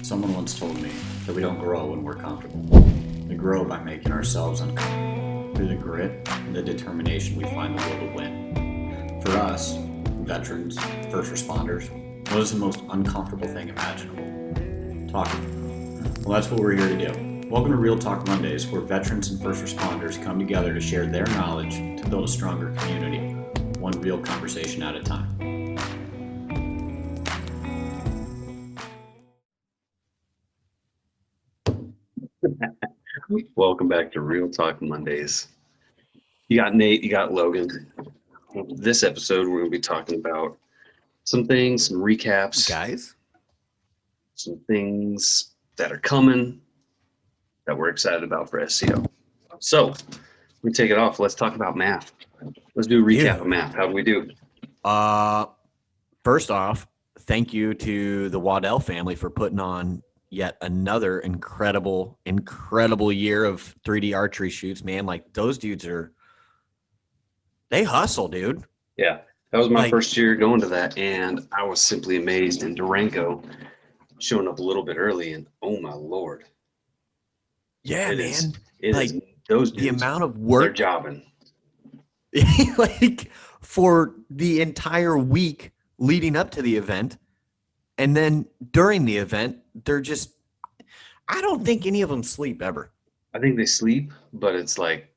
Someone once told me that we don't grow when we're comfortable. We grow by making ourselves uncomfortable. Through the grit and the determination, we find the will to win. For us, veterans, first responders, what is the most uncomfortable thing imaginable? Talking. Well, that's what we're here to do. Welcome to Real Talk Mondays, where veterans and first responders come together to share their knowledge to build a stronger community, one real conversation at a time. Welcome back to Real Talk Mondays. You got Nate, you got Logan. This episode, we're going to be talking about some things, some recaps, Guys, some things that are coming that we're excited about for SEO. So, we take it off. Let's talk about MAF. Let's do a recap of MAF. How do we do? first off, thank you to the Waddell family for putting on yet another incredible year of 3D archery shoots, man. Like, those dudes they hustle, dude. Yeah, that was my first year going to that, and I was simply amazed. And Durango showing up a little bit early, and oh my Lord. Yeah, It man. is those dudes, the amount of they're work jobbing. like for the entire week leading up to the event, and then during the event, they're just, I don't think any of them sleep ever. I think they sleep, but it's like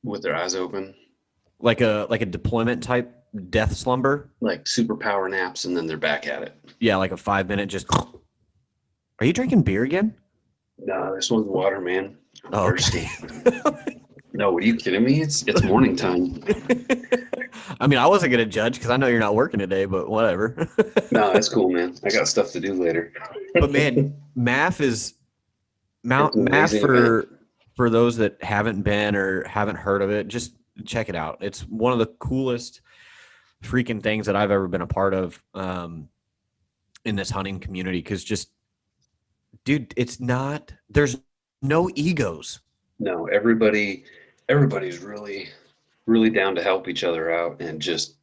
with their eyes open, Like a deployment type death slumber. like superpower naps, and then they're back at it. Yeah, like a 5-minute just. Are you drinking beer again? No, this one's water, man. I'm thirsty. Okay. No, are you kidding me? It's morning time. I mean, I wasn't gonna judge because I know you're not working today, but whatever. No, that's cool, man. I got stuff to do later. But man, MAF is It's an MAF amazing event. for those that haven't been or haven't heard of it. Just check it out. It's one of the coolest freaking things that I've ever been a part of in this hunting community. Because just, dude, there's no egos. No, everybody's really, really down to help each other out and just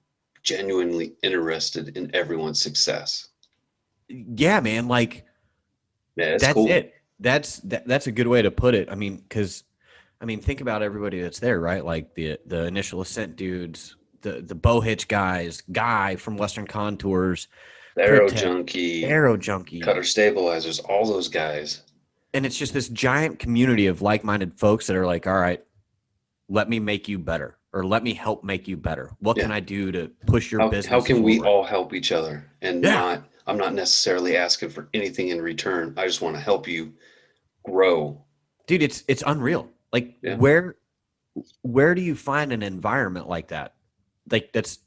genuinely interested in everyone's success. Yeah, man. Like, Yeah, it's that's cool. it. That's a good way to put it. I mean, because think about everybody that's there, right? Like the initial ascent dudes, the bow hitch guys, Guy from Western Contours, The Arrow Cryptech, Junkie, Arrow Junkie, Cutter Stabilizers, all those guys. and it's just this giant community of like-minded folks that are like, all right, let me make you better, or let me help make you better. What can I do to push your business How can we forward? all help each other? And Yeah. I'm not necessarily asking for anything in return. I just want to help you grow. Dude, it's unreal. Like, Yeah. where do you find an environment like that? Like, that's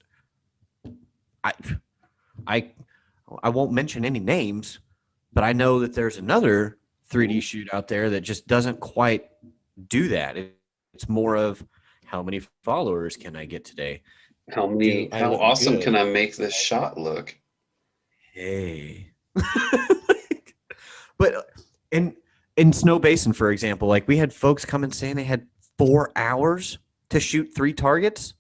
I won't mention any names, but I know that there's another 3D shoot out there that just doesn't quite do that. It's more of, how many followers can I get today? How I look awesome good? can I make this shot look? Hey. But in Snow Basin, for example, like, we had folks come and saying they had 4 hours to shoot 3 targets.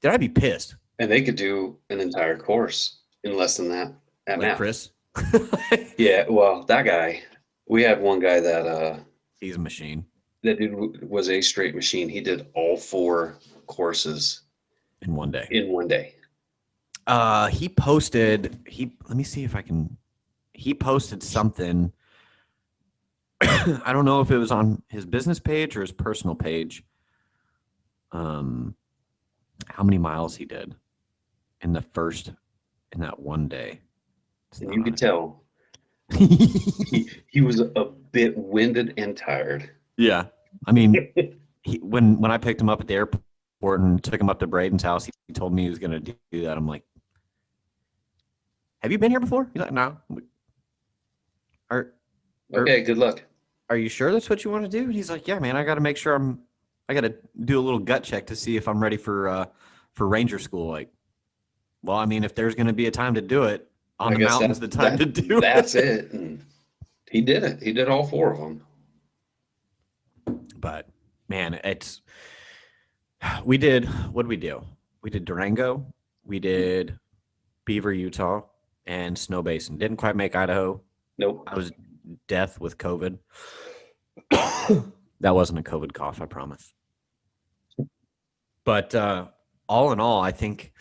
Did I be pissed? And they could do an entire course in less than that at Like MAP. Chris? Yeah, well, that guy, we had one guy that He's a machine. that dude was a straight machine. He did all 4 courses In one day. in one day. He posted, let me see if I can, he posted something. I don't know if it was on his business page or his personal page. How many miles he did in that one day. And you could tell he was a bit winded and tired. Yeah. I mean, when I picked him up at the airport and took him up to Braden's house, he told me he was going to do that. I'm like, have you been here before? He's like, no. Okay, good luck. Are you sure that's what you want to do? And he's like, yeah, man, I got to make sure I got to do a little gut check to see if I'm ready for Ranger school. Like, well, I mean, if there's going to be a time to do it on the mountains, the time to do that's it. And he did it. He did all 4 of them. But man, what did we do? We did Durango, we did Beaver, Utah, and Snow Basin. Didn't quite make Idaho. Nope. I was death with COVID. That wasn't a COVID cough, I promise. But all in all, I think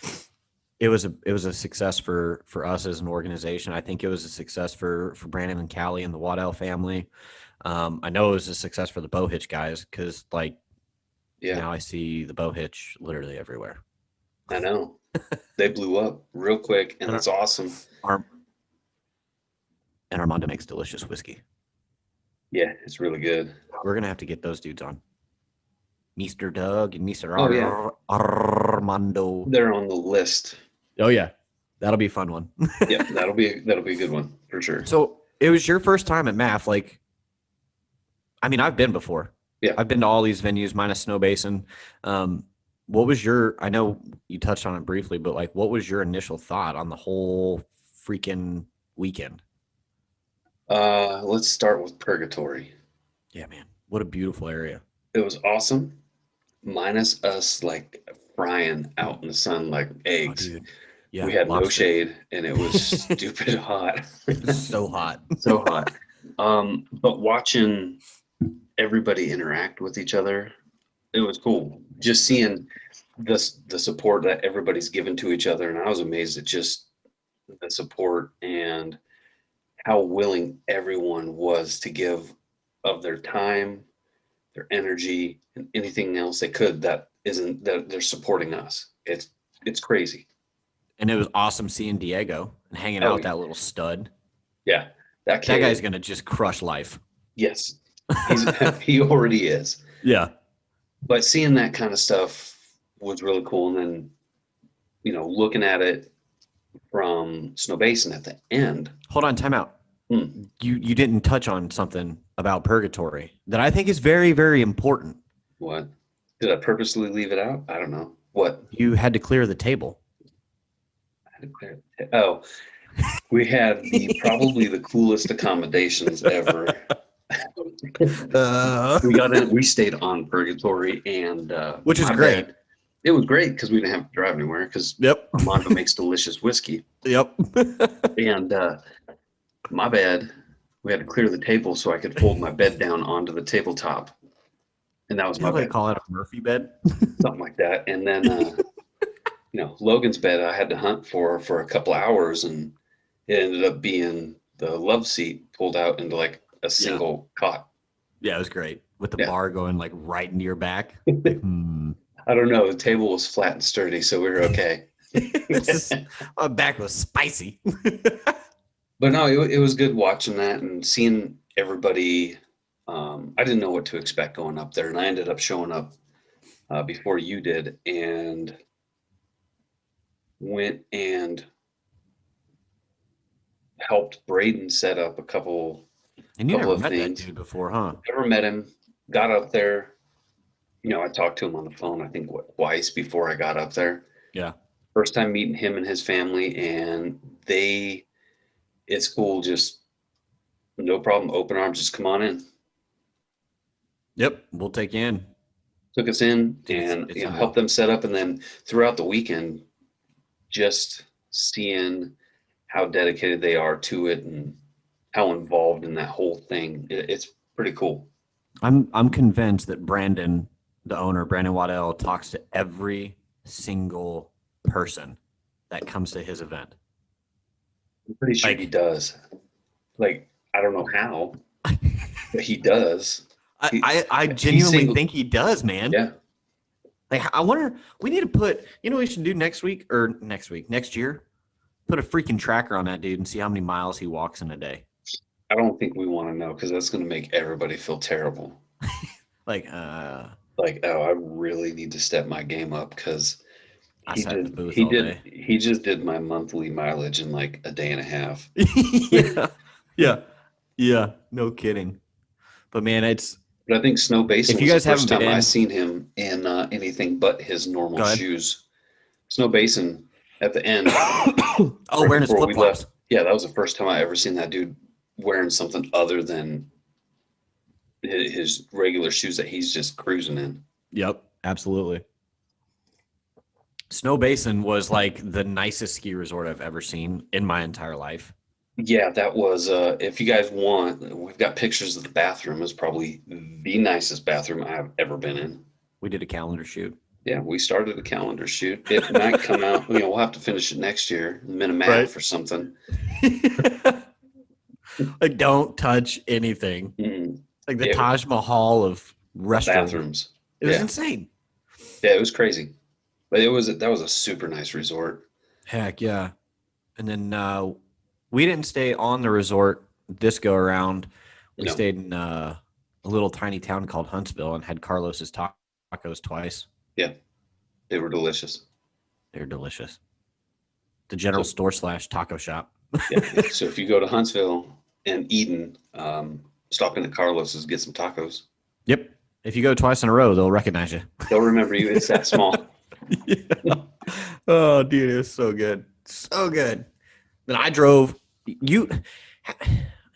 it was a success for us as an organization. I think it was a success for Brandon and Callie and the Waddell family. I know it was a success for the bow hitch guys because like now I see the bow hitch literally everywhere. I know. They blew up real quick, and it's awesome. And Armando makes delicious whiskey. Yeah, it's really good. We're gonna have to get those dudes on. Mr. Doug and Mr. Armando. They're on the list. Oh yeah, that'll be a fun one. Yeah, that'll be a good one for sure. So it was your first time at MAF. Like, I mean, I've been before. Yeah, I've been to all these venues minus Snow Basin. What was your? I know you touched on it briefly, but like, what was your initial thought on the whole freaking weekend? Let's start with Purgatory. Yeah, man, what a beautiful area. It was awesome, minus us like frying out in the sun like eggs. Oh, yeah, we had lobster. no shade, and it was stupid hot. So hot. So hot. But watching everybody interact with each other, it was cool. Just seeing the support that everybody's given to each other, and I was amazed at just the support and how willing everyone was to give of their time, their energy, and anything else they could that they're supporting us. It's crazy. And it was awesome seeing Diego and hanging out with that little stud. Yeah, that guy's gonna just crush life. Yes, he already is. Yeah, but seeing that kind of stuff was really cool. And then, looking at it from Snow Basin at the end. Hold on, time out. You didn't touch on something about Purgatory that I think is very, very important. What? Did I purposely leave it out? I don't know. What? You had to clear the table. We had probably the coolest accommodations ever. We stayed on Purgatory, and which is great. It was great because we didn't have to drive anywhere because Armando makes delicious whiskey. Yep. And my bad, we had to clear the table so I could fold my bed down onto the tabletop. And that was my bed. Call it a Murphy bed? Something like that. And then, Logan's bed I had to hunt for a couple hours, and it ended up being the love seat pulled out into like a single cot. Yeah, it was great. With the bar going like right into your back. I don't know. The table was flat and sturdy, so we were okay. My back was spicy. But no, it was good watching that and seeing everybody. I didn't know what to expect going up there, and I ended up showing up before you did, and went and helped Braden set up a couple. And you never met that dude before, huh? Never met him. Got up there. I talked to him on the phone, I think, twice before I got up there. Yeah. First time meeting him and his family, and it's cool. Just no problem. Open arms. Just come on in. Yep. We'll take you in. Took us in and helped them set up. And then throughout the weekend, just seeing how dedicated they are to it and how involved in that whole thing. It's pretty cool. I'm convinced that Brandon, the owner, Brandon Waddell, talks to every single person that comes to his event. I'm pretty sure he does. Like, I don't know how, but he does. I genuinely think he does, man. Yeah. Like, I wonder, we need to put, what we should do next year? Put a freaking tracker on that dude and see how many miles he walks in a day. I don't think we want to know, because that's going to make everybody feel terrible. I really need to step my game up, because he just did my monthly mileage in like a day and a half. Yeah. No kidding. But man, But I think Snow Basin was the first time I seen him in anything but his normal shoes. Snow Basin at the end. Wearing his flip flops. Yeah, that was the first time I ever seen that dude wearing something other than his regular shoes that he's just cruising in. Yep, absolutely. Snow Basin was like the nicest ski resort I've ever seen in my entire life. Yeah, that was, if you guys want, we've got pictures of the bathroom. It's probably the nicest bathroom I've ever been in. We did a calendar shoot. Yeah, we started a calendar shoot. It might come out, we'll have to finish it next year, Right. MAF or something. Like, don't touch anything. Mm, Like the yeah, Taj Mahal of restaurant. bathrooms. It was Yeah, insane. yeah, it was crazy. But that was a super nice resort. Heck yeah. And then we didn't stay on the resort this go around. We No, stayed in a little tiny town called Huntsville and had Carlos's tacos twice. yeah, they were delicious. They're delicious. The general So store / taco shop. yeah, so if you go to Huntsville and Eden, stop in at Carlos's, get some tacos. Yep. If you go twice in a row, they'll recognize you. They'll remember you. It's that small. Yeah. Oh, dude, it was so good. So good. Then I drove you,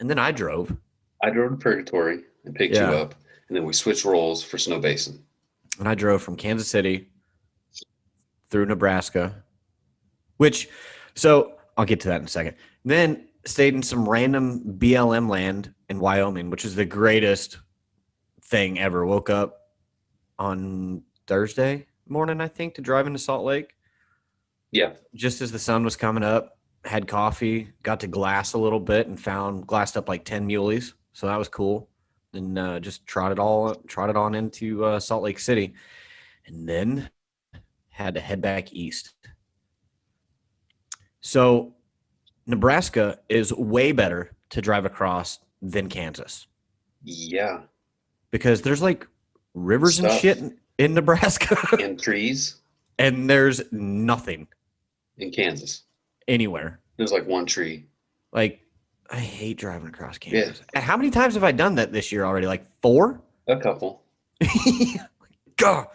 and then I drove. I drove to Purgatory and picked you Yeah. up, and then we switched roles for Snow Basin. And I drove from Kansas City through Nebraska, so I'll get to that in a second. Then stayed in some random BLM land in Wyoming, which is the greatest thing ever. Woke up on Thursday morning, I think, to drive into Salt Lake. Yeah, Just as the sun was coming up, had coffee, got to glass a little bit and glassed up like 10 muleys. So that was cool. And just trotted on into Salt Lake City, and then had to head back east. So Nebraska is way better to drive across than Kansas yeah, because there's like rivers and Stuff. shit in Nebraska and trees and there's nothing in Kansas. anywhere. There's like one tree. Like, I hate driving across Kansas. And how many times have I done that this year already? Like 4? A couple. God,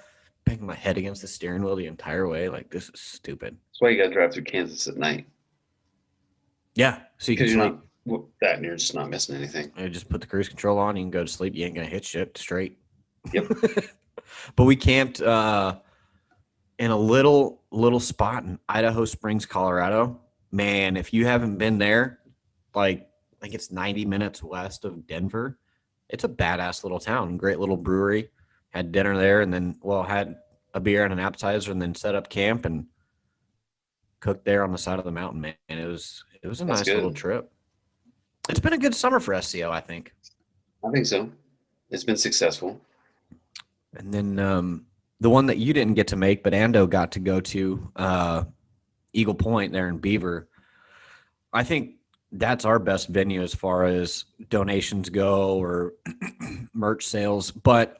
banging my head against the steering wheel the entire way. Like, this is stupid. That's why you got to drive through Kansas at night, Yeah, so you can because you're sleep. not that, and you're just not missing anything. You just put the cruise control on. You can go to sleep. You ain't gonna hit shit straight. Yep. But we camped in a little spot in Idaho Springs, Colorado. Man, if you haven't been there, like I think it's 90 minutes west of Denver. It's a badass little town. Great little brewery. Had dinner there, and then had a beer and an appetizer, and then set up camp and cooked there on the side of the mountain. Man, and it was a That's nice good. little trip. It's been a good summer for SCO, I think. I think so. It's been successful. And then the one that you didn't get to make, but Ando got to go to, Eagle Point there in Beaver. I think that's our best venue as far as donations go or merch sales. But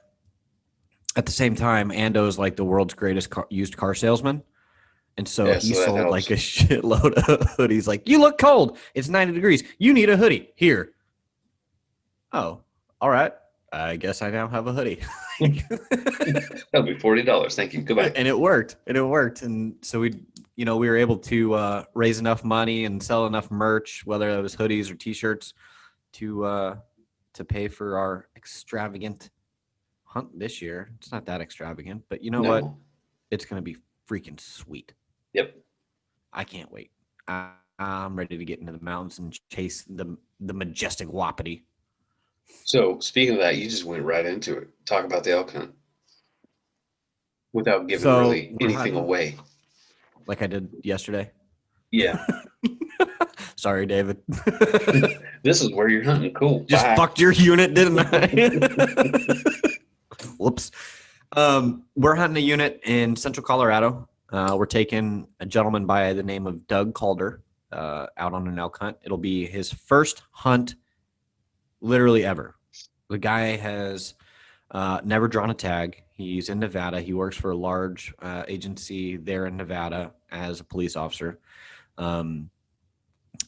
at the same time, Ando is like the world's greatest used car salesman. And so Yeah, he so that sold helps. like a shitload of hoodies. Like, you look cold. It's 90 degrees. You need a hoodie. Here. Oh, all right. I guess I now have a hoodie. That'll be $40. Thank you. Goodbye. And it worked. And so we were able to raise enough money and sell enough merch, whether it was hoodies or T-shirts, to pay for our extravagant hunt this year. It's not that extravagant, but you know what? No. It's going to be freaking sweet. Yep. I can't wait. I'm ready to get into the mountains and chase the majestic wapiti. So speaking of that, you just went right into it. Talk about the elk hunt without giving really we're anything hunting away. like I did yesterday. Yeah. Sorry, David. This is where you're hunting. Cool. Just Bye. fucked your unit, didn't I? Whoops. We're hunting a unit in Central Colorado. We're taking a gentleman by the name of Doug Calder out on an elk hunt. It'll be his first hunt literally ever. The guy has never drawn a tag. He's in Nevada. He works for a large agency there in Nevada as a police officer.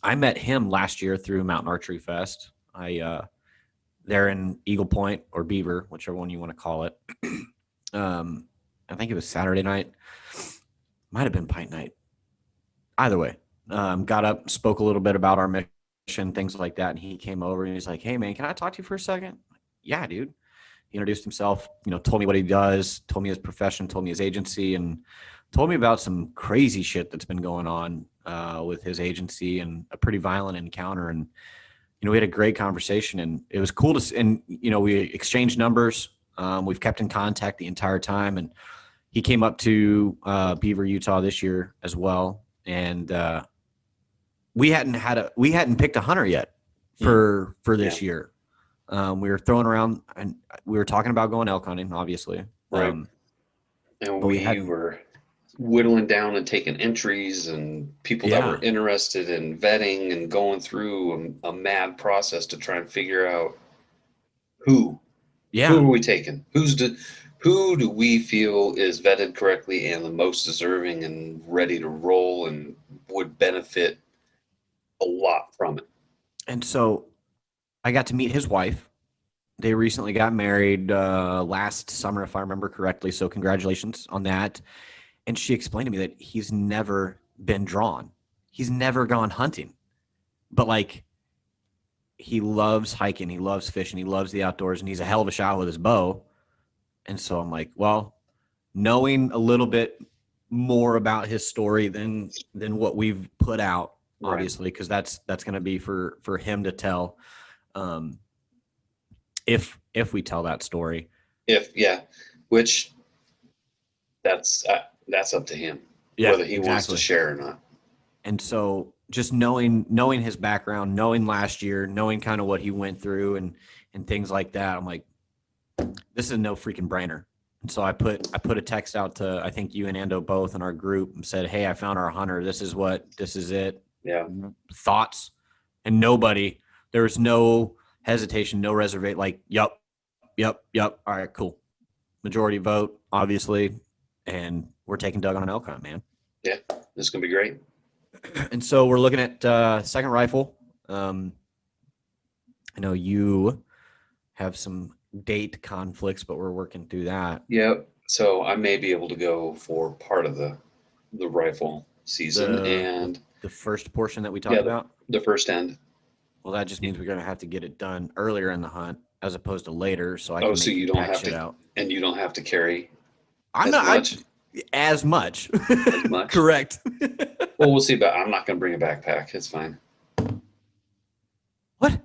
I met him last year through Mountain Archery Fest. They're in Eagle Point or Beaver, whichever one you want to call it. I think it was Saturday night. Might have been Pint Night. Either way, got up, spoke a little bit about our mission, things like that. And he came over and he's like, "Hey man, can I talk to you for a second?" Yeah, dude. He introduced himself, told me what he does, told me his profession, told me his agency, and told me about some crazy shit that's been going on with his agency and a pretty violent encounter. And we had a great conversation, and it was cool to. And we exchanged numbers. We've kept in contact the entire time, and he came up to Beaver, Utah this year as well, and we hadn't picked a hunter yet for this year. We were throwing around, and we were talking about going elk hunting, obviously. Right. And we were whittling down and taking entries and people that were interested in vetting and going through a mad process to try and figure out who are we taking? Who do we feel is vetted correctly and the most deserving and ready to roll and would benefit a lot from it. And so I got to meet his wife. They recently got married last summer, if I remember correctly. So congratulations on that. And she explained to me that he's never been drawn. He's never gone hunting. But like, he loves hiking. He loves fishing. He loves the outdoors. And he's a hell of a shot with his bow. And so I'm like, well, knowing a little bit more about his story than what we've put out, obviously, because that's going to be for him to tell. If we tell that story, which that's up to him, whether he wants to share or not. And so just knowing his background, knowing last year, knowing kind of what he went through and things like that, I'm like, this is no freaking brainer. And so I put a text out to, I think you and Ando both in our group, and said, hey, I found our hunter. This is it. Yeah. Thoughts? And there was no hesitation, no reservation. Like, yep. All right, cool. Majority vote, obviously. And we're taking Doug on an elk hunt, man. Yeah, this is going to be great. And so we're looking at second rifle. I know you have some date conflicts, but we're working through that. Yep. So I may be able to go for part of the rifle season and the first portion that we talked about. The first end. Well, that just means we're going to have to get it done earlier in the hunt as opposed to later. So so you don't have to, out. And you don't have to carry. As much. As much. Correct. Well, we'll see. But I'm not going to bring a backpack. It's fine. What?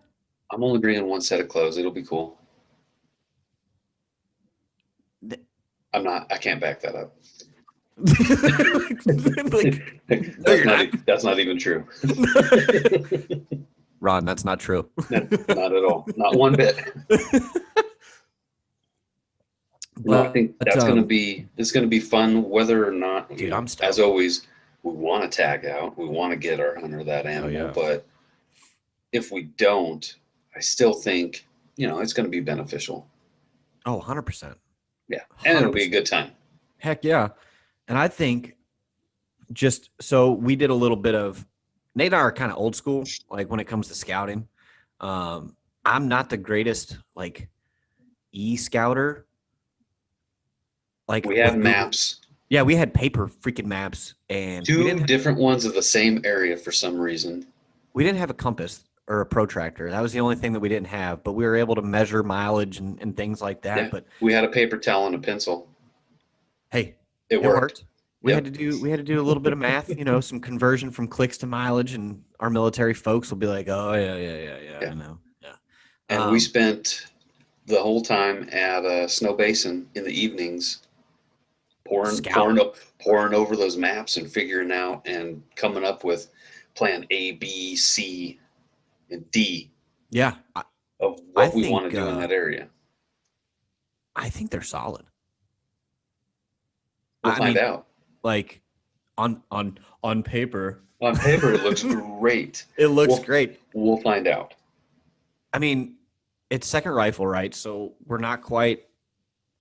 I'm only bringing one set of clothes. It'll be cool. I can't back that up. That's not even true. Ron, that's not true. Not at all. Not one bit. I think it's going to be fun whether or not, dude, I'm stoked. As always, we want to tag out. We want to get our hunter that animal. But if we don't, I still think, it's going to be beneficial. Oh, 100%. Yeah. And 100%. It'll be a good time. Heck yeah. And I think so we did a little bit of, Nate and I are kind of old school, like when it comes to scouting. I'm not the greatest, like, e-scouter. Like, we had maps. Yeah, we had paper freaking maps. And two different ones of the same area for some reason. We didn't have a compass or a protractor. That was the only thing that we didn't have. But we were able to measure mileage and things like that. Yeah, but we had a paper towel and a pencil. Hey, it worked. We had to do a little bit of math, some conversion from clicks to mileage, and our military folks will be like, "Oh yeah, I know." Yeah. And we spent the whole time at a snow basin in the evenings, pouring over those maps and figuring out and coming up with plan A, B, C, and D. Yeah. Of what we want to do in that area. I think they're solid. We'll find out. Like on paper. On paper, it looks great. It looks great. We'll find out. I mean, it's second rifle, right? So we're not quite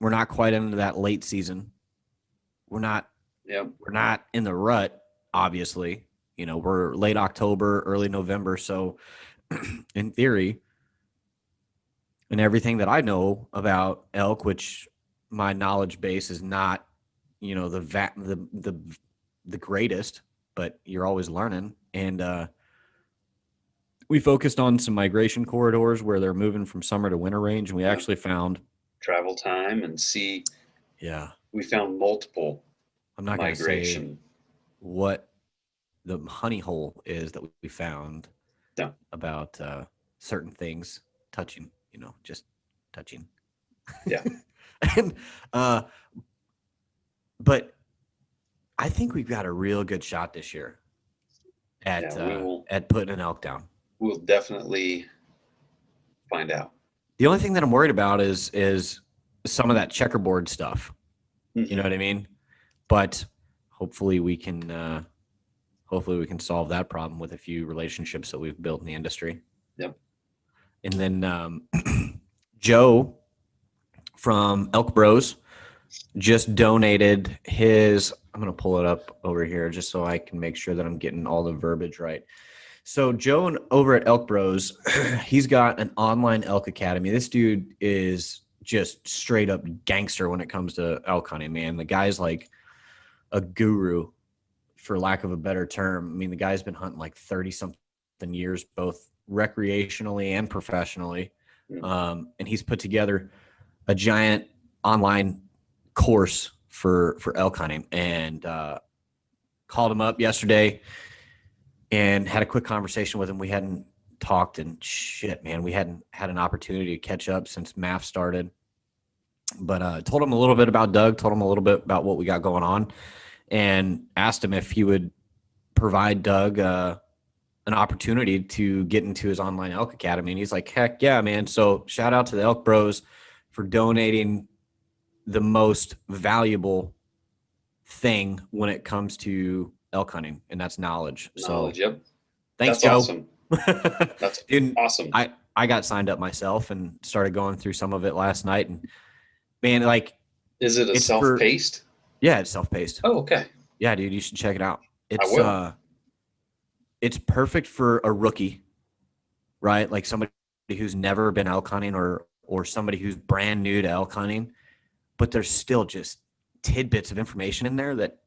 into that late season. We're not in the rut, obviously. We're late October, early November. So in theory, and everything that I know about elk, which my knowledge base is not, the greatest, but you're always learning. And we focused on some migration corridors where they're moving from summer to winter range, and we actually found travel time and see. Yeah, we found multiple I'm not going to say migration. what the honey hole is that we found No. about certain things touching, just touching. Yeah. And but I think we've got a real good shot this year at at putting an elk down. We'll definitely find out. The only thing that I'm worried about is some of that checkerboard stuff. Mm-hmm. You know what I mean? But hopefully we can solve that problem with a few relationships that we've built in the industry. Yep. And then Joe from Elk Bros just donated his, I'm going to pull it up over here just so I can make sure that I'm getting all the verbiage right. So Joe over at Elk Bros, he's got an online elk academy. This dude is just straight up gangster when it comes to elk hunting, man. The guy's like a guru, for lack of a better term. I mean, the guy's been hunting like 30 something years, both recreationally and professionally. And he's put together a giant online course for elk hunting, and called him up yesterday and had a quick conversation with him. We hadn't talked and shit, man. We hadn't had an opportunity to catch up since MAF started, but told him a little bit about Doug, told him a little bit about what we got going on, and asked him if he would provide Doug an opportunity to get into his online elk academy. And he's like, heck yeah, man. So shout out to the Elk Bros for donating the most valuable thing when it comes to elk hunting, and that's knowledge. Yep. Thanks, That's Joe. Awesome. That's Dude, awesome. I got signed up myself and started going through some of it last night, and man, like, is it self-paced? Yeah, it's self-paced. Oh, okay. Yeah, dude, you should check it out. I will. It's perfect for a rookie, right? Like somebody who's never been elk hunting or somebody who's brand new to elk hunting, but there's still just tidbits of information in there that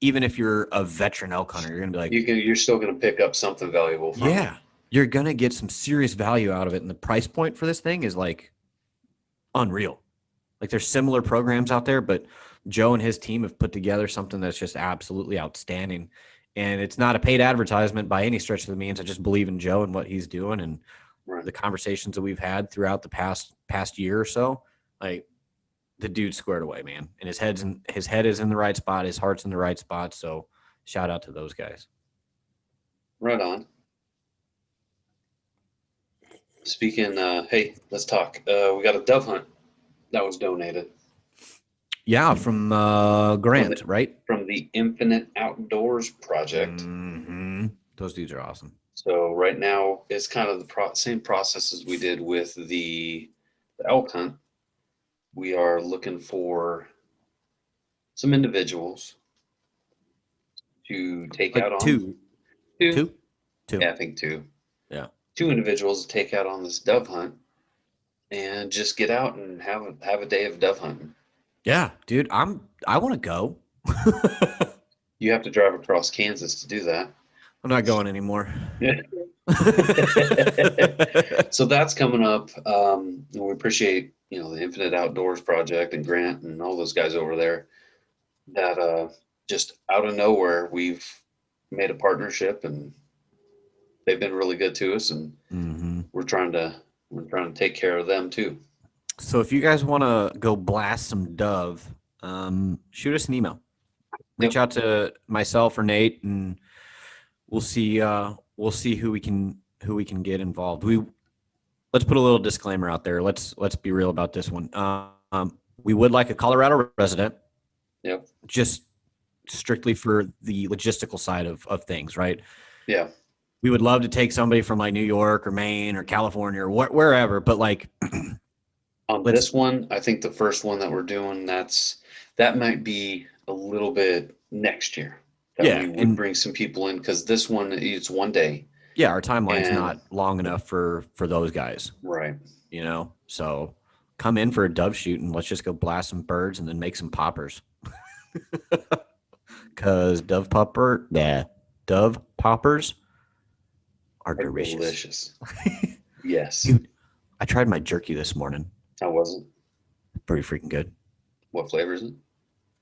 even if you're a veteran elk hunter, you're gonna be like, you're still gonna pick up something valuable from it. You're gonna get some serious value out of it, and the price point for this thing is like unreal. Like, there's similar programs out there, but Joe and his team have put together something that's just absolutely outstanding. And it's not a paid advertisement by any stretch of the means. I just believe in Joe and what he's doing, and the conversations that we've had throughout the past year or so. Like, the dude's squared away, man. And his head is in the right spot. His heart's in the right spot. So shout out to those guys. Right on. Speaking, hey, let's talk. We got a dove hunt that was donated. Yeah, from Grant, right? From the Infinite Outdoors Project. Mm-hmm. Those dudes are awesome. So right now, it's kind of the same process as we did with the elk hunt. We are looking for some individuals to take out on two. Yeah, I think two. Yeah, 2 individuals to take out on this dove hunt and just get out and have a day of dove hunting. Yeah, dude, I want to go. You have to drive across Kansas to do that. I'm not going anymore. Yeah. So that's coming up. And we appreciate, the Infinite Outdoors Project and Grant and all those guys over there that just out of nowhere, we've made a partnership, and they've been really good to us, and we're trying to take care of them too. So if you guys want to go blast some dove, shoot us an email. Reach out to myself or Nate, and we'll see who we can get involved. Let's put a little disclaimer out there. Let's be real about this one. We would like a Colorado resident. Yep. Just strictly for the logistical side of things, right? Yeah. We would love to take somebody from like New York or Maine or California or wherever, but like on this one, I think the first one that we're doing, that might be a little bit next year. We would bring some people in, because this one, it's one day. Yeah, our timeline's not long enough for those guys. Right. So come in for a dove shoot and let's just go blast some birds and then make some poppers. Because dove poppers are delicious. Yes. Dude, I tried my jerky this morning. How was it? Pretty freaking good. What flavor is it?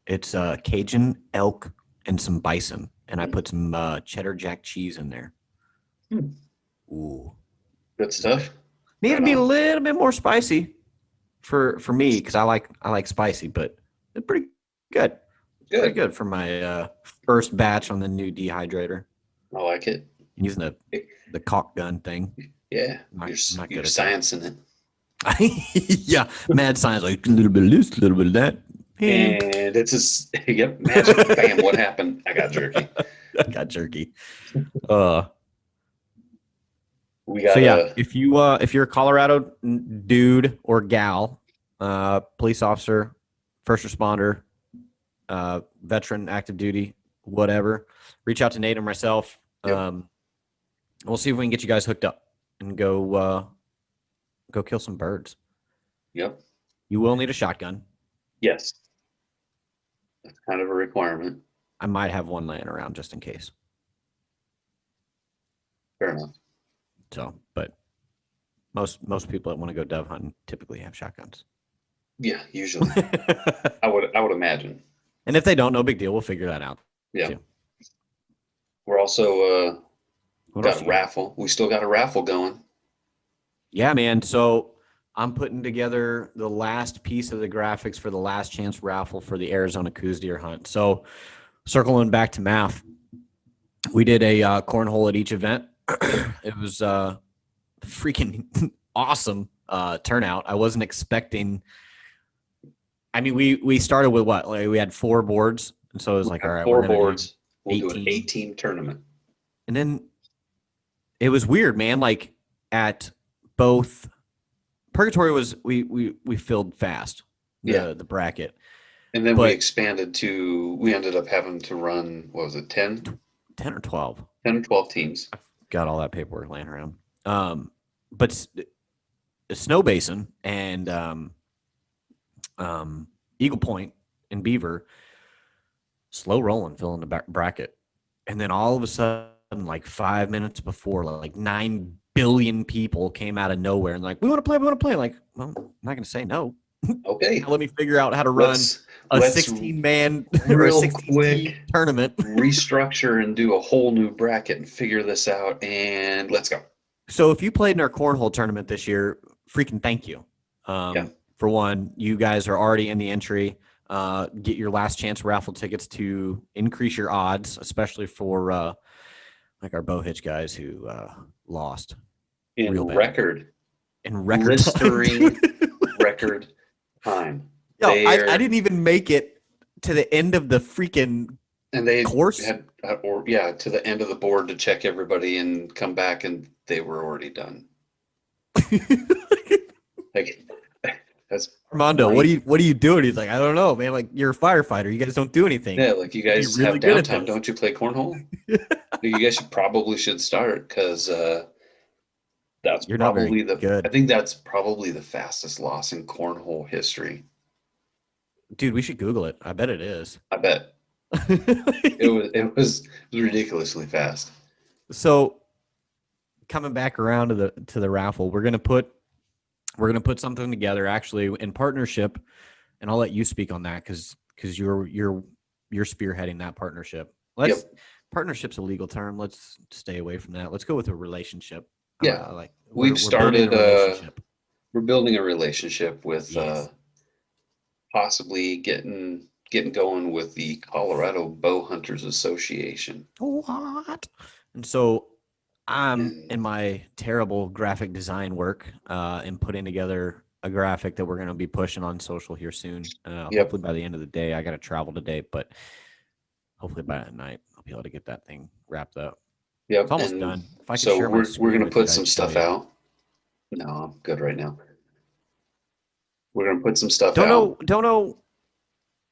It's Cajun, elk, and some bison, and I put some cheddar jack cheese in there. Hmm. Ooh, Good stuff. need to Right be a on. little bit more spicy for me because I like spicy, but it's pretty good. Pretty Good. good for my first batch on the new dehydrator. I like it. I'm using the caulk gun thing. Yeah. I'm not You're good at that. sciencing it. Yeah, mad science, like a little bit of this, a little bit of that. And And it's just, yep, magic. Bam, what happened? I got jerky. I got jerky. We So got yeah, a, if you're a Colorado dude or gal, police officer, first responder, veteran, active duty, whatever, reach out to Nate or myself. Yep. We'll see if we can get you guys hooked up and go kill some birds. yep. You will need a shotgun. Yes. That's kind of a requirement. I might have one laying around just in case. Fair enough. So, but most people that want to go dove hunting typically have shotguns. Yeah, usually. I would imagine. And if they don't, no big deal. We'll figure that out. Yeah. too. We're also What got else a you got? raffle. We still got a raffle going. Yeah, man. So I'm putting together the last piece of the graphics for the last chance raffle for the Arizona Coos deer hunt. So circling back to MAF, we did a cornhole at each event. It was freaking awesome turnout. I wasn't expecting. I mean, we started with what? Like we had 4 boards, and so it was like, all right, Four we're gonna boards. do We'll do an 18. 18 tournament. And then it was weird, man. Like at both Purgatory was we filled fast the bracket. And then we But- expanded to, we ended up having to run, what was it, 10? 10 or 12. 10 or 12 teams. I've got all that paperwork laying around. But Snow Basin and Eagle Point and Beaver, slow rolling, filling the bracket. And then all of a sudden, like 5 minutes before, like 9 billion people came out of nowhere and like, we want to play. Like, well, I'm not going to say no. Okay. Let me figure out how to run a let's 16-man or a real 16 quick tournament. restructure and do a whole new bracket and figure this out, and let's go. So if you played in our cornhole tournament this year, freaking thank you. Yeah. For one, you guys are already in the entry. Get your last chance raffle tickets to increase your odds, especially for like our bow hitch guys who lost In real bad. record Blistering record time. Yo, I didn't even make it to the end of the freaking And they course. had, to the end of the board to check everybody and come back, and they were already done. Like, that's Armando, great. what are you doing? He's like, I don't know, man. Like, you're a firefighter. You guys don't do anything. Yeah, like you guys really have good at downtime. this. Don't you play cornhole? You guys should start, because that's You're not very probably good. I think that's probably the fastest loss in cornhole history. Dude, we should Google it. I bet it is. I bet it was ridiculously fast. So coming back around to the raffle, we're gonna put something together actually in partnership, and I'll let you speak on that because you're spearheading that partnership. Partnership's a legal term. Let's stay away from that. Let's go with a relationship. Yeah. Like We've building started a relationship. We're building a relationship with Yes. possibly getting going with the Colorado Bow Hunters Association. What? And so I'm And- in my terrible graphic design work and putting together a graphic that we're going to be pushing on social here soon. Yep. Hopefully by the end of the day. I got to travel today, but hopefully by that night I'll be able to get that thing wrapped up. Yep. It's almost and done. If I could So share my we're screen going to with you put guys, some I'd stuff show you. out. No, I'm good right now. We're going to put some stuff Don't out. know.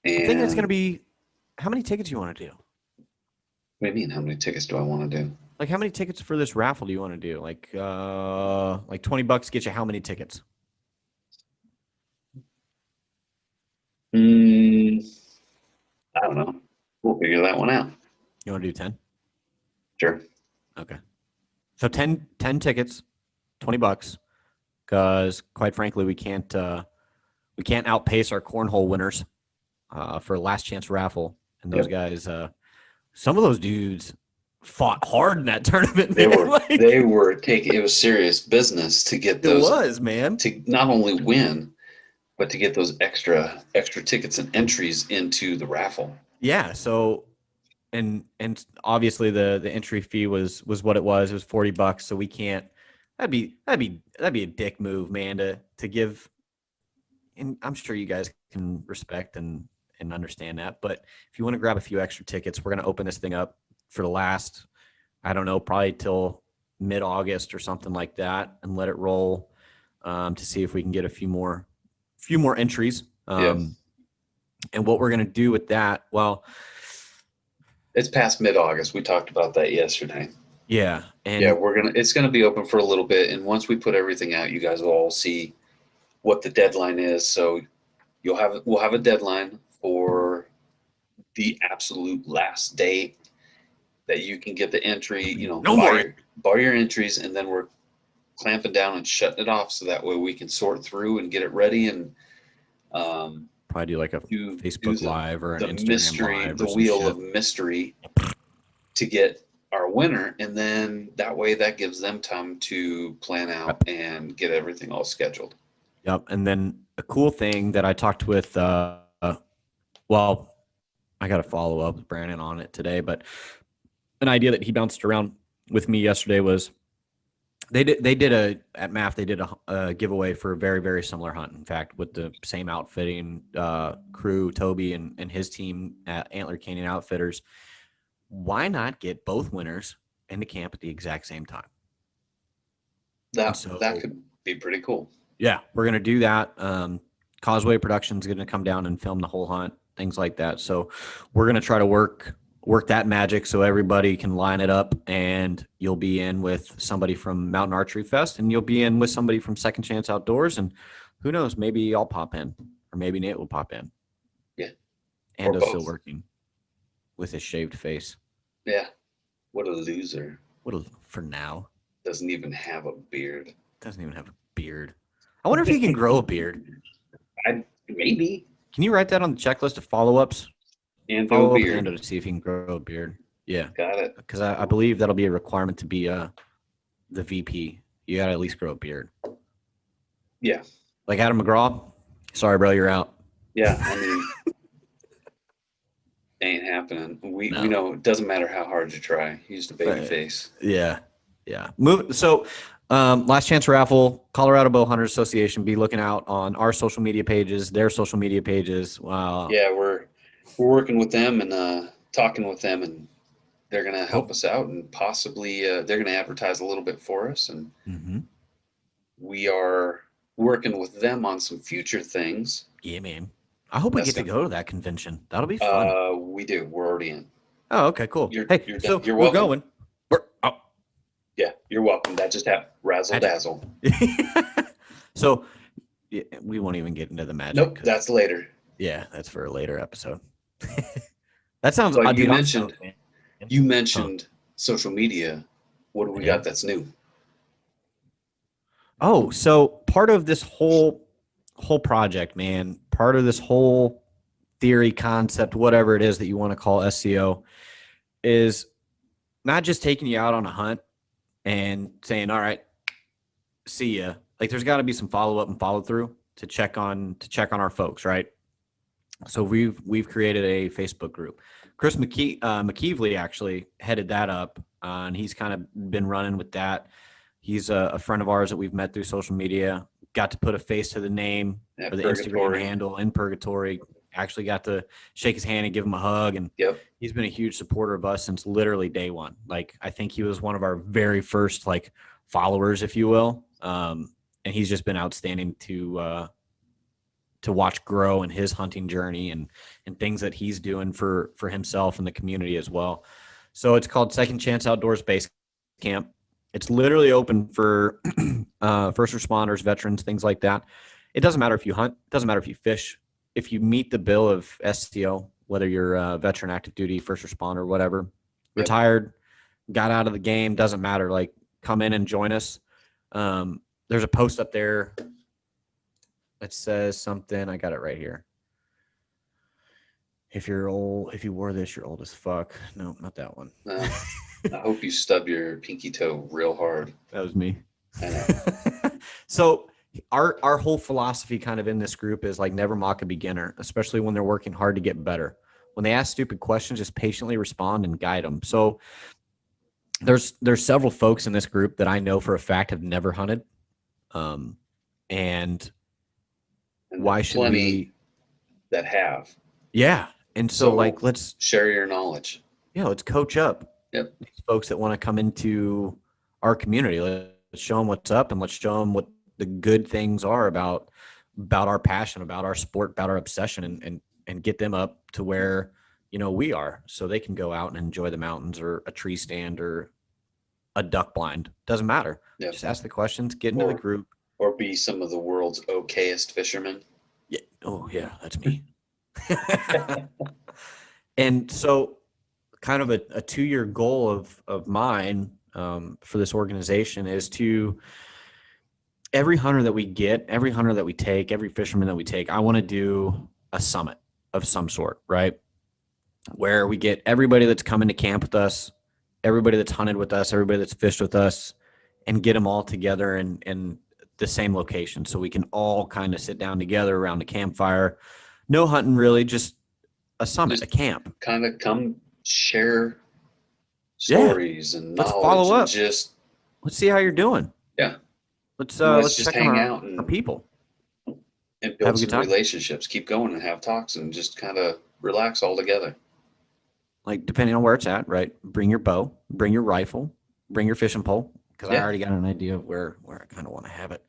And I think it's going to be how many tickets you want to do? What do you mean? How many tickets do I want to do? Like how many tickets for this raffle do you want to do? Like $20 get you how many tickets? I don't know. We'll figure that one out. You want to do 10? Sure. Okay. So 10 tickets, $20, because quite frankly, we can't outpace our cornhole winners. for a last chance raffle, and those guys, some of those dudes fought hard in that tournament. They man. were Like, they were taking it was serious business to get it those was, man. to not only win, but to get those extra tickets and entries into the raffle. Yeah. So, and obviously the entry fee was what it was. It was $40. So we can't. That'd be a dick move, man. To give. And I'm sure you guys can respect and understand that. But if you want to grab a few extra tickets, we're going to open this thing up for the last, I don't know, probably till mid-August or something like that, and let it roll to see if we can get a few more entries. And what we're going to do with that, well, it's past mid-August. We talked about that yesterday. Yeah, and it's gonna be open for a little bit, and once we put everything out, you guys will all see what the deadline is. So we'll have a deadline for the absolute last date that you can get the entry. Buy your entries, and then we're clamping down and shutting it off, so that way we can sort through and get it ready and probably do like a Facebook Live or an the Instagram mystery, Live, the wheel of mystery to get our winner, and then that way that gives them time to plan out and get everything all scheduled. Yep. And then a cool thing that I talked with, I got to follow up with Brandon on it today, but an idea that he bounced around with me yesterday was at MAF, they did a giveaway for a very, very similar hunt. In fact, with the same outfitting crew, Toby and his team at Antler Canyon Outfitters. Why not get both winners into camp at the exact same time? That could be pretty cool. Yeah, we're going to do that. Causeway Productions is going to come down and film the whole hunt, things like that. So we're going to try to work that magic so everybody can line it up, and you'll be in with somebody from Mountain Archery Fest, and you'll be in with somebody from Second Chance Outdoors, and who knows, maybe I'll pop in, or maybe Nate will pop in. Yeah. Ando's still working with his shaved face. Yeah. What a loser. For now. Doesn't even have a beard. I wonder if he can grow a beard. Maybe. Can you write that on the checklist of follow-ups? Ando beard. Ando to see if he can grow a beard. Yeah. Got it. Because I believe that'll be a requirement to be the VP. You got to at least grow a beard. Yeah. Like Adam McGraw? Sorry, bro, you're out. Yeah, I mean, ain't happening. We know it doesn't matter how hard you try. He's the baby face. Yeah. So, last chance raffle, Colorado Bow Hunters Association. Be looking out on our social media pages, their social media pages. Wow. Yeah, we're working with them and talking with them, and they're going to help us out, and possibly they're going to advertise a little bit for us, and we are working with them on some future things. Yeah, man. I hope we get to go to that convention. That'll be fun. We do. We're already in. Oh, okay, cool. You're we're going. Yeah, you're welcome. That just happened. Razzle dazzle. So we won't even get into the magic. Nope, that's later. Yeah, that's for a later episode. That sounds. But you mentioned social media. What do we got that's new? Oh, so part of this whole project, man, part of this whole theory, concept, whatever it is that you want to call SEO, is not just taking you out on a hunt and saying, all right, see ya. Like, there's got to be some follow-up and follow-through to check on our folks, right? So we've created a Facebook group. Chris McKeevely actually headed that up, and he's kind of been running with that. He's a friend of ours that we've met through social media. Got to put a face to the name or the Instagram handle in Purgatory. Actually got to shake his hand and give him a hug. And he's been a huge supporter of us since literally day one. Like, I think he was one of our very first followers, if you will. And he's just been outstanding to watch grow in his hunting journey and things that he's doing for himself and the community as well. So it's called Second Chance Outdoors Base Camp. It's literally open for first responders, veterans, things like that. It doesn't matter if you hunt. It doesn't matter if you fish. If you meet the bill of SEO, whether you're a veteran, active duty, first responder, whatever, retired, got out of the game, doesn't matter. Like, come in and join us. There's a post up there that says something. I got it right here. If you're old, if you wore this, you're old as fuck. No, not that one. I hope you stub your pinky toe real hard. That was me. I know. So our whole philosophy kind of in this group is like never mock a beginner, especially when they're working hard to get better. When they ask stupid questions, just patiently respond and guide them. So there's several folks in this group that I know for a fact have never hunted. And why should we that have? Yeah. And so like let's share your knowledge. Yeah, let's coach up. Yep. These folks that want to come into our community. Let's show them what's up and let's show them what the good things are about our passion, about our sport, about our obsession, and get them up to where, you know, we are, so they can go out and enjoy the mountains or a tree stand or a duck blind. Doesn't matter. Yep. Just ask the questions, get into the group. Or be some of the world's okayest fishermen. Yeah. Oh yeah, that's me. And so kind of a 2-year goal of mine for this organization is to every hunter that we get, every hunter that we take, every fisherman that we take, I want to do a summit of some sort, right? Where we get everybody that's coming to camp with us, everybody that's hunted with us, everybody that's fished with us, and get them all together in the same location so we can all kind of sit down together around the campfire. No hunting really, just a summit, a camp. Kind of come share stories and knowledge. Let's follow up. Let's see how you're doing. Yeah. Let's just check hang on out our people and build some relationships. Keep going and have talks and just kind of relax all together. Like depending on where it's at, right? Bring your bow, bring your rifle, bring your fishing pole, because I already got an idea of where I kind of want to have it.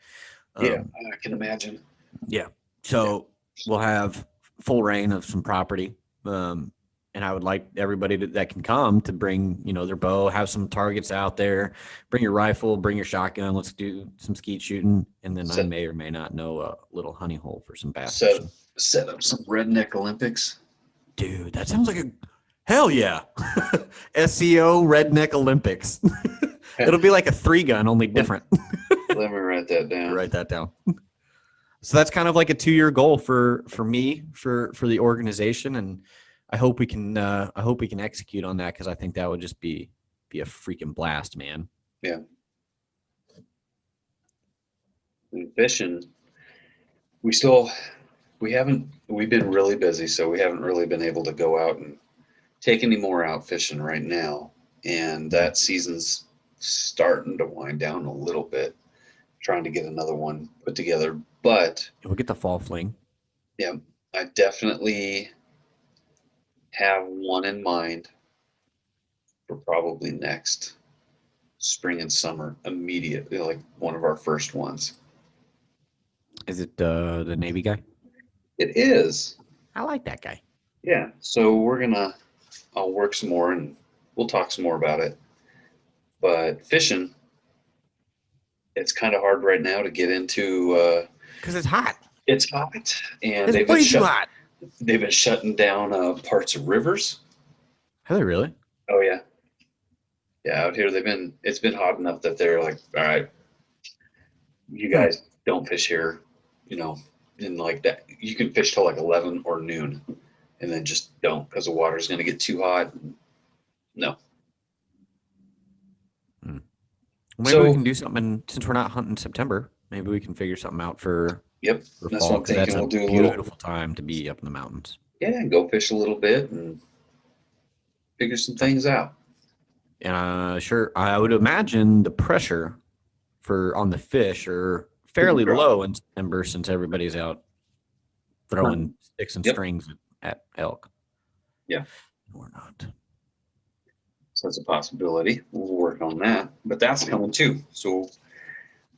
Yeah, I can imagine. Yeah. So we'll have full reign of some property. And I would like everybody that can come to bring, you know, their bow, have some targets out there, bring your rifle, bring your shotgun. Let's do some skeet shooting. And then I may or may not know a little honey hole for some bass. Set up some redneck Olympics. Dude, that sounds like hell yeah. SEO Redneck Olympics. It'll be like a 3-gun, only different. Let me write that down. Write that down. So that's kind of like a 2-year goal for me, for the organization. And I hope we can execute on that, because I think that would just be a freaking blast, man. Yeah. And fishing, we've been really busy, so we haven't really been able to go out and take any more out fishing right now. And that season's starting to wind down a little bit, trying to get another one put together. But we'll get the fall fling. Yeah, I definitely have one in mind for probably next spring and summer, immediately, like one of our first ones. Is it the Navy guy? It is. I like that guy. Yeah, so I'll work some more and we'll talk some more about it. But fishing, it's kind of hard right now to get into. Because it's hot. It's hot, and it's way too hot. They've been shutting down parts of rivers. Have they really? Oh yeah. Yeah, out here it's been hot enough that they're like, all right, you guys don't fish here, you know, in like that. You can fish till like 11 or noon, and then just don't, because the water's going to get too hot. No. Maybe we can do something, since we're not hunting in September. Maybe we can figure something out for that's fall, what I'm thinking. We'll do a beautiful time to be up in the mountains. Yeah, and go fish a little bit and figure some things out. Sure. I would imagine the pressure on the fish are fairly low in September, since everybody's out throwing sticks and strings at elk. Yeah. Or not. So that's a possibility. We'll work on that. But that's coming too. So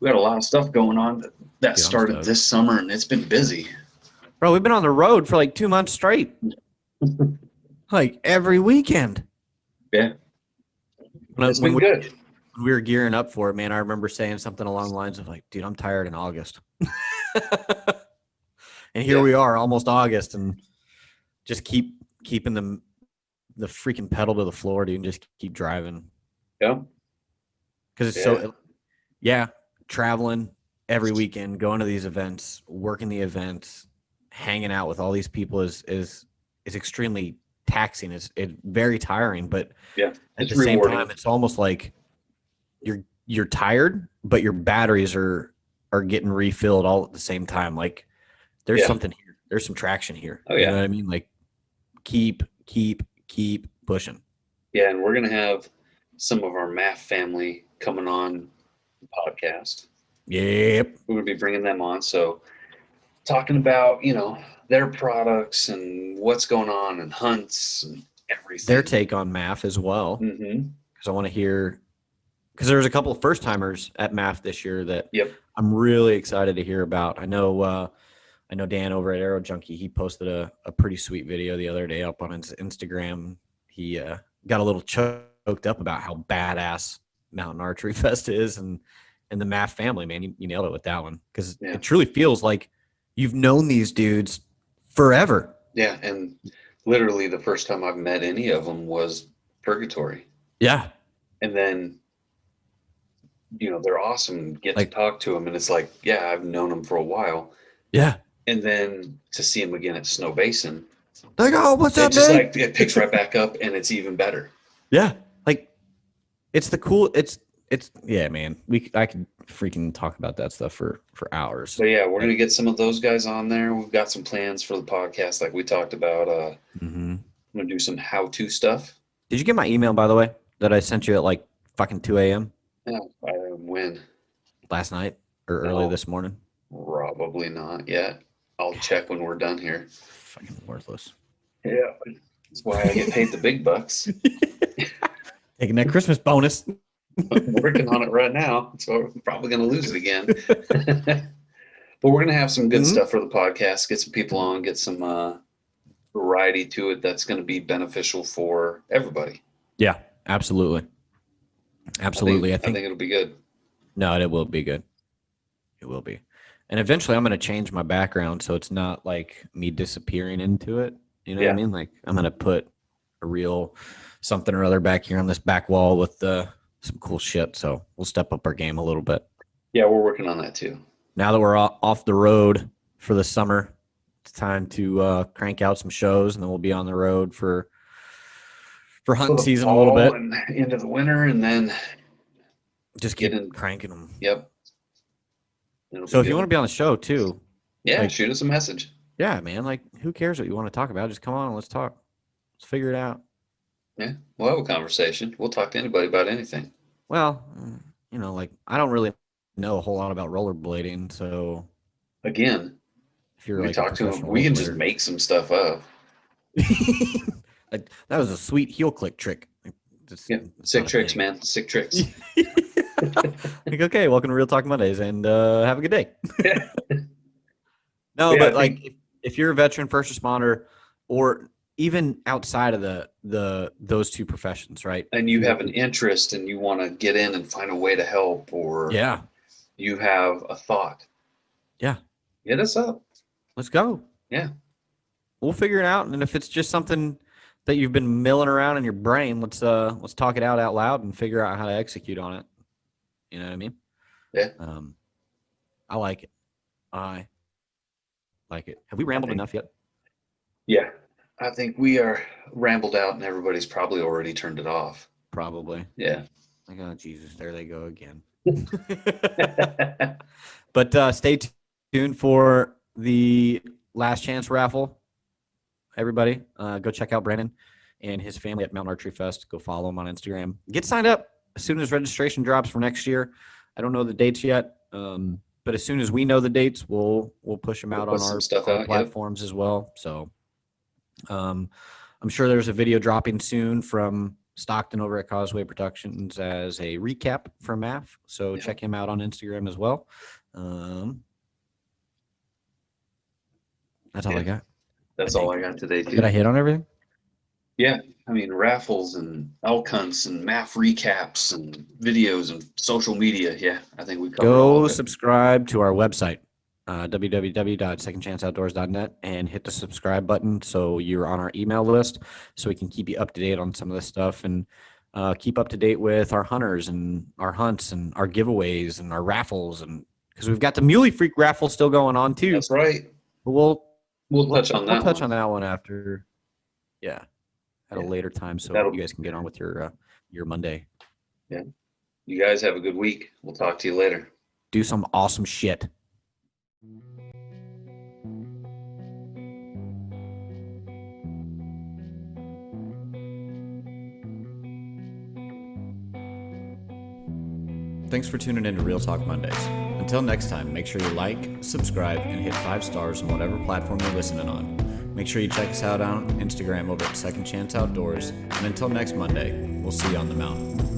we got a lot of stuff going on that started this summer, and it's been busy. Bro, we've been on the road for like 2 months straight. Like every weekend. Yeah. It's been good. When we were gearing up for it, man, I remember saying something along the lines of like, dude, I'm tired in August. And here we are, almost August, and just keeping the freaking pedal to the floor, dude, and just keep driving. Yeah. Because it's traveling every weekend, going to these events, working the events, hanging out with all these people is is extremely taxing. It's very tiring, but Yeah, at it's the same rewarding. time, it's almost like you're tired, but your batteries are getting refilled all at the same time. Like there's Yeah. something here. There's some traction here. Oh, You yeah. know what I mean? Like keep pushing. Yeah, and we're gonna have some of our MAF family coming on the podcast. Yep. We're gonna be bringing them on. So talking about, their products and what's going on and hunts and everything. Their take on MAF as well. Mm-hmm. Because I want to hear, because there's a couple of first timers at MAF this year that Yep. I'm really excited to hear about. I know Dan over at Aero Junkie, he posted a pretty sweet video the other day up on his Instagram. He got a little choked up about how badass Mountain Archery Fest is and the MAF family, man. You nailed it with that one, because it truly feels like you've known these dudes forever. Yeah, and literally the first time I've met any of them was Purgatory. Yeah. And then, they're awesome. Get to talk to them, and it's like, yeah, I've known them for a while. Yeah. And then to see them again at Snow Basin, like, oh, what's up, just man? like it picks right back up, and it's even better. Yeah, like it's the cool. It's yeah, man. I could freaking talk about that stuff for hours. So yeah, we're gonna get some of those guys on there. We've got some plans for the podcast, like we talked about. I'm gonna do some how-to stuff. Did you get my email, by the way, that I sent you at like fucking 2 a.m.? Yeah, when? Last night or early this morning? Probably not yet. I'll check when we're done here. Fucking worthless. Yeah, that's why I get paid the big bucks. Taking that Christmas bonus. I'm working on it right now, so I'm probably going to lose it again. But we're going to have some good stuff for the podcast, get some people on, get some variety to it that's going to be beneficial for everybody. Yeah, absolutely. Absolutely. I think it'll be good. No, it will be good. It will be. And eventually I'm going to change my background so it's not like me disappearing into it. You know what I mean? Like I'm going to put a real something or other back here on this back wall with some cool shit. So we'll step up our game a little bit. Yeah, we're working on that too. Now that we're off the road for the summer, it's time to crank out some shows, and then we'll be on the road for hunting season a little bit. And into the winter, and then just keep cranking them. Yep. So if you want to be on the show too, shoot us a message. Yeah, man. Like, who cares what you want to talk about? Just come on and let's talk. Let's figure it out. Yeah, we'll have a conversation. We'll talk to anybody about anything. Well, like I don't really know a whole lot about rollerblading, so again, if you're talk to them, we can just make some stuff up. That was a sweet heel click trick. Sick tricks, man. Sick tricks. Like, okay, welcome to Real Talk Mondays, and have a good day. No, but like if you're a veteran, first responder, or even outside of those two professions, right? And you have an interest and you want to get in and find a way to help, or you have a thought. Yeah. Hit us up. Let's go. Yeah. We'll figure it out. And if it's just something that you've been milling around in your brain, let's talk it out loud and figure out how to execute on it. You know what I mean? Yeah. I like it. I like it. Have we rambled enough yet? Yeah. I think we are rambled out and everybody's probably already turned it off. Probably. Yeah. Like, oh, Jesus, there they go again. But stay tuned for the last chance raffle. Everybody, go check out Brandon and his family at Mountain Archery Fest. Go follow him on Instagram. Get signed up as soon as registration drops for next year. I don't know the dates yet, but as soon as we know the dates, we'll push them out on our platforms as well. So I'm sure there's a video dropping soon from Stockton over at Causeway Productions as a recap for MAF. So check him out on Instagram as well. That's all I got. That's all I got today, too. Did I hit on everything? Yeah. I mean, raffles and elk hunts and MAF recaps and videos and social media. Yeah, I think we covered all of it. Go subscribe to our website, www.secondchanceoutdoors.net, and hit the subscribe button so you're on our email list so we can keep you up to date on some of this stuff and keep up to date with our hunters and our hunts and our giveaways and our raffles, and because we've got the Muley Freak raffle still going on too. That's right. But we'll touch on that. We'll touch on that one after Yeah, at a Yeah. later time, so That'll- you guys can get on with your Monday. Yeah. You guys have a good week. We'll talk to you later. Do some awesome shit. Thanks for tuning in to Real Talk Mondays. Until next time, make sure you like, subscribe, and hit 5 stars on whatever platform you're listening on. Make sure you check us out on Instagram over at Second Chance Outdoors. And until next Monday, we'll see you on the mountain.